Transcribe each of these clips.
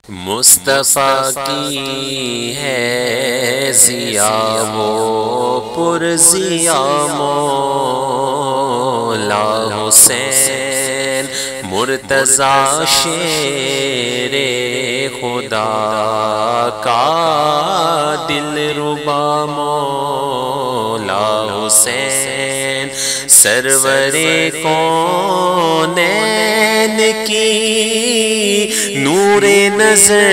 مصطفیٰ کی ہے ضیا وہ پرضیا مولا حسین مرتضیٰ شیر خدا کا دل ربا مولا حسین سرور کونین کی نور نظر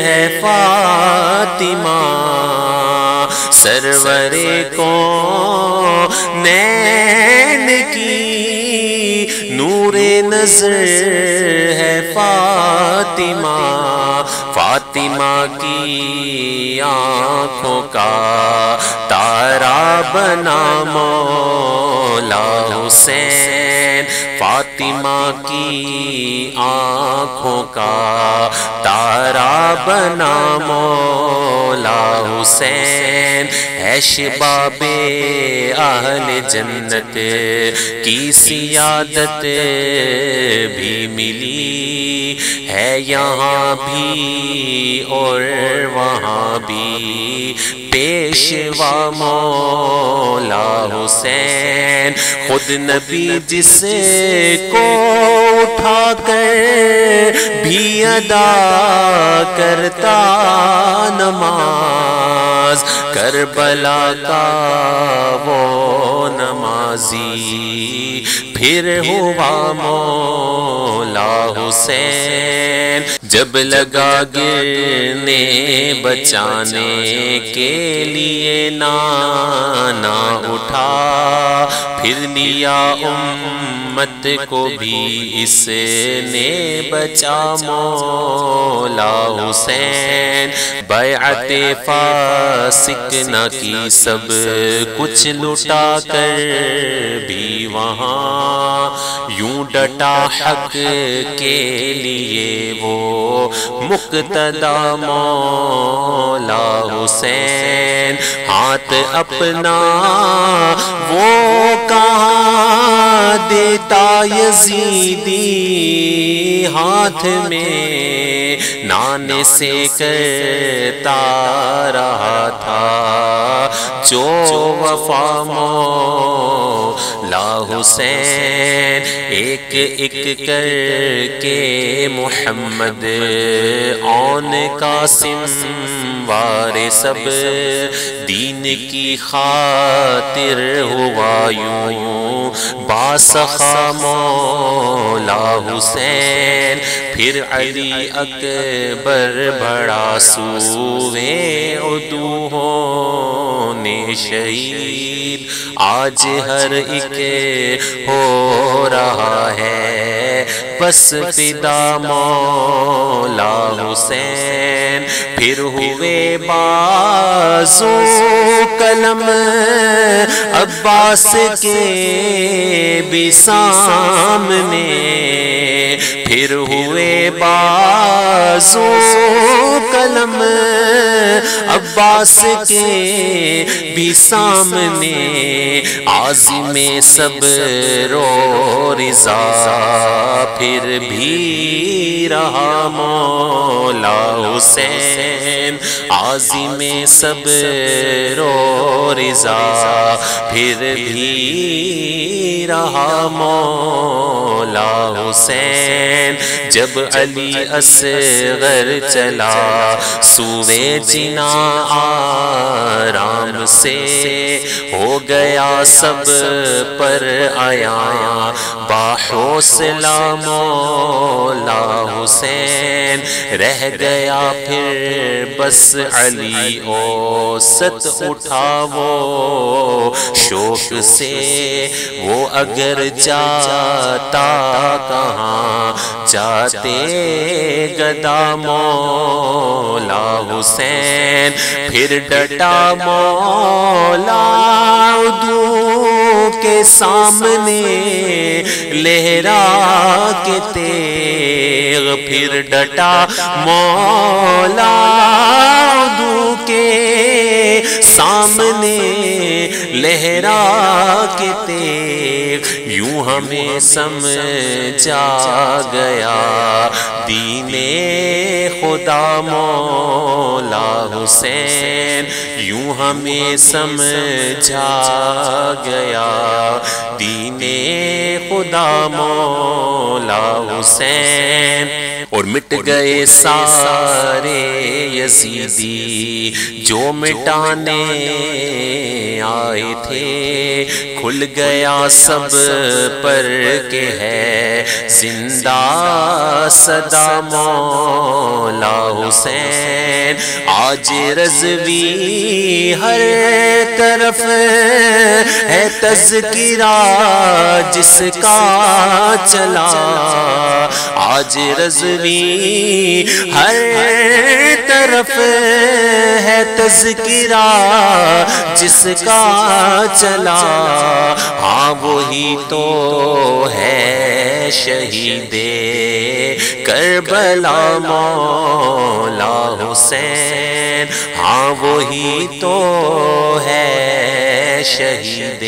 ہے فاطمہ سرور کونین کی نور نظر ہے فاطمہ فاطمہ کی آنکھوں کا تارا بنا مولا حسین فاطمہ کی آنکھوں کا تارا بنا مولا حسین ہے شباب اہل جنت کی سیادت بھی ملی ہے یہاں بھی اور وہاں بھی پیشوا مولا حسین خود نبی جس کو اٹھا کر بھی ادا کرتا نماز کربلا کا وہ نمازی پھر ہوا مولا حسین جب لگا گرنے بچانے کے لیے نانا اٹھا پھر لیا امت کو بھی اس نے بچا مولا حسین بیعت فاسق نہ کی سب کچھ لٹا کر بھی وہاں یوں ڈٹا حق کے لیے وہ مقتدی مولا حسین ہاتھ اپنا وہ کہاں دیتا یزیدی ہاتھ میں نانے سے کرتا رہا تھا جو وفا مولا حسین ایک ایک کر کے محمد اون قاسم وارے سب دین کی خاطر ہوا یوں باسخا مولا حسین پھر علی اکبر بڑا سوئے عدو ہونے شہید آج ہر ایک ہو رہا ہے بس فدا مولا حسین پھر ہوئے بازو قلم عباس کے بھی سامنے پھر ہوئے بازو قلم عباس کے بھی سامنے عازم صبر و رضا پھر بھی رہا مولا حسین عازم صبر و رضا پھر بھی رہا مولا حسین جب علی اصغر چلا سوئے جنا آرام سے ہو گیا سب پر آیا باحوصلہ مولا حسین رہ گیا پھر بس علی اوسط اٹھا وہ شوق سے وہ اگر جاتا کہاں جاتے گدا مولا حسین پھر ڈٹا مولا عدو کے سامنے لہرا کے تیغ پھر ڈٹا مولا عدو کے سامنے لہرا کے تیغ یوں ہمیں سمجھا گیا دین خدا مولا حسین، یوں ہمیں سمجھا گیا دین خدا مولا حسین۔ اور مٹ گئے سارے یزیدی جو مٹانے آئے تھے، کھل گیا سب پر کہ ہے زندہ صدا مولا حسین۔ آج رضوی ہر طرف ہے تذکرہ جس کا چلا، آج رضوی ہر طرف ہے تذکرہ جس کا چلا، ہاں وہی تو ہے شہید کربلا مولا حسین، ہاں وہی تو ہے شہید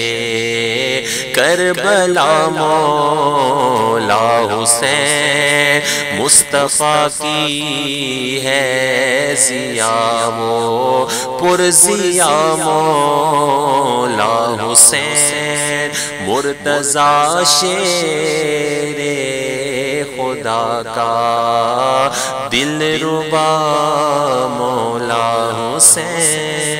کربلا مولا حسین۔ مصطفیٰ کی ہے ضیاء و پرضیاء مولا حسین، مرتضیٰ شیر خدا کا دل ربا مولا حسین۔